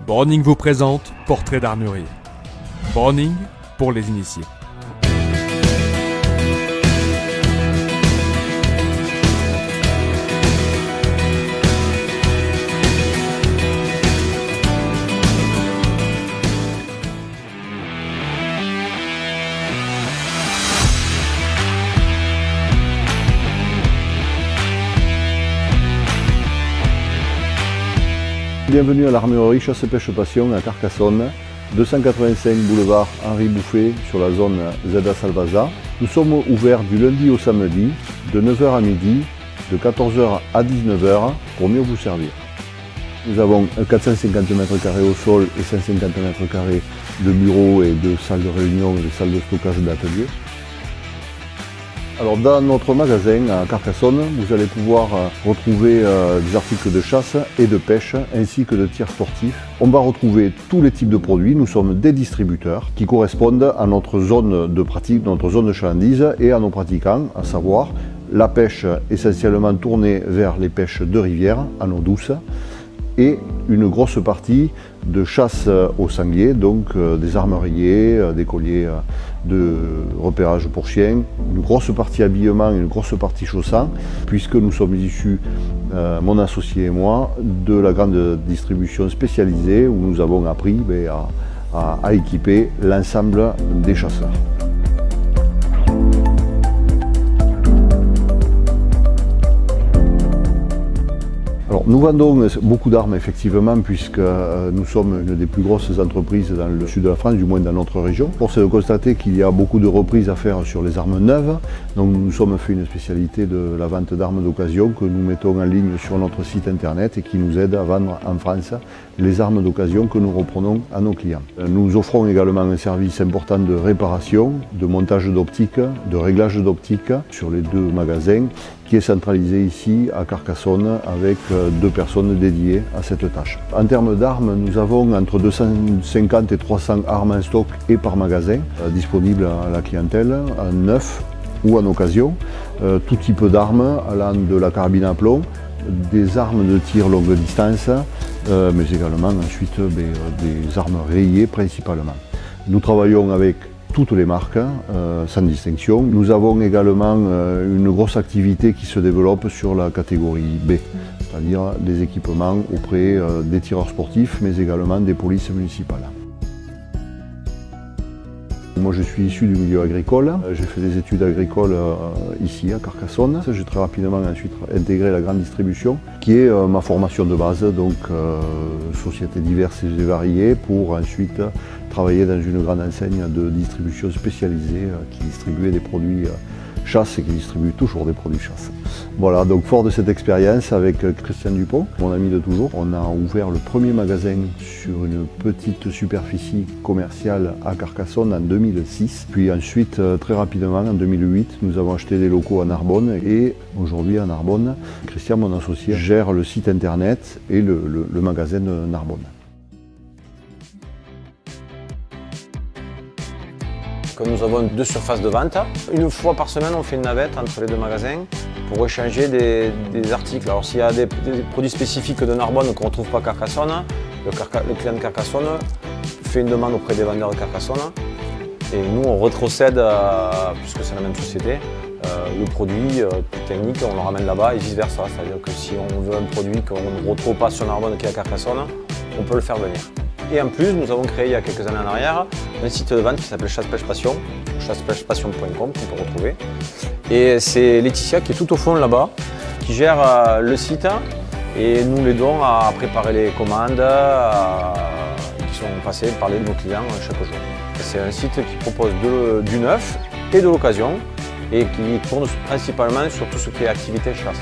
Browning vous présente Portrait d'armurier. Browning pour les initiés. Bienvenue à l'armurerie Chasse-Pêche Passion à Carcassonne, 285 boulevard Henri Bouffet sur la zone Zeda Salvaza. Nous sommes ouverts du lundi au samedi, de 9h à midi, de 14h à 19h pour mieux vous servir. Nous avons 450 m² au sol et 150 m² de bureaux et de salles de réunion et de salles de stockage d'ateliers. Alors dans notre magasin à Carcassonne, vous allez pouvoir retrouver des articles de chasse et de pêche ainsi que de tir sportif. On va retrouver tous les types de produits. Nous sommes des distributeurs qui correspondent à notre zone de pratique, notre zone de chalandise et à nos pratiquants, à savoir la pêche essentiellement tournée vers les pêches de rivière, en eau douce, et une grosse partie de chasse au sanglier, donc des armuriers, des colliers de repérage pour chiens, une grosse partie habillement, une grosse partie chaussant, puisque nous sommes issus, mon associé et moi, de la grande distribution spécialisée où nous avons appris à équiper l'ensemble des chasseurs. Alors, nous vendons beaucoup d'armes effectivement puisque nous sommes une des plus grosses entreprises dans le sud de la France, du moins dans notre région. Force est de constater qu'il y a beaucoup de reprises à faire sur les armes neuves. Donc nous nous sommes fait une spécialité de la vente d'armes d'occasion que nous mettons en ligne sur notre site internet et qui nous aide à vendre en France les armes d'occasion que nous reprenons à nos clients. Nous offrons également un service important de réparation, de montage d'optique, de réglage d'optique sur les deux magasins, qui est centralisé ici à Carcassonne avec 2 personnes dédiées à cette tâche. En termes d'armes, nous avons entre 250 et 300 armes en stock et par magasin, disponibles à la clientèle, en neuf ou en occasion. Tout type d'armes, allant de la carabine à plomb, des armes de tir longue distance, mais également ensuite des armes rayées principalement. Nous travaillons avec toutes les marques, sans distinction. Nous avons également une grosse activité qui se développe sur la catégorie B, c'est-à-dire des équipements auprès des tireurs sportifs, mais également des polices municipales. Moi je suis issu du milieu agricole, j'ai fait des études agricoles ici à Carcassonne. J'ai très rapidement ensuite intégré la grande distribution, qui est ma formation de base, donc sociétés diverses et variées, pour ensuite travailler dans une grande enseigne de distribution spécialisée qui distribuait des produits chasse et qui distribue toujours des produits chasse. Voilà, donc fort de cette expérience avec Christian Dupont, mon ami de toujours, on a ouvert le premier magasin sur une petite superficie commerciale à Carcassonne en 2006. Puis ensuite, très rapidement, en 2008, nous avons acheté des locaux à Narbonne et aujourd'hui à Narbonne, Christian, mon associé, gère le site internet et le magasin de Narbonne. Nous avons 2 surfaces de vente. Une fois par semaine, on fait une navette entre les 2 magasins pour échanger des articles. Alors s'il y a des produits spécifiques de Narbonne qu'on ne retrouve pas à Carcassonne, le client de Carcassonne fait une demande auprès des vendeurs de Carcassonne et nous on retrocède, puisque c'est la même société, le produit technique, on le ramène là-bas et vice versa. C'est-à-dire que si on veut un produit qu'on ne retrouve pas sur Narbonne qui est à Carcassonne, on peut le faire venir. Et en plus, nous avons créé il y a quelques années en arrière un site de vente qui s'appelle Chasse-Pêche Passion, chassepêchepassion.com qu'on peut retrouver. Et c'est Laetitia qui est tout au fond là-bas, qui gère le site et nous l'aidons à préparer les commandes qui sont passées par nos clients chaque jour. C'est un site qui propose du neuf et de l'occasion et qui tourne principalement sur tout ce qui est activité chasse.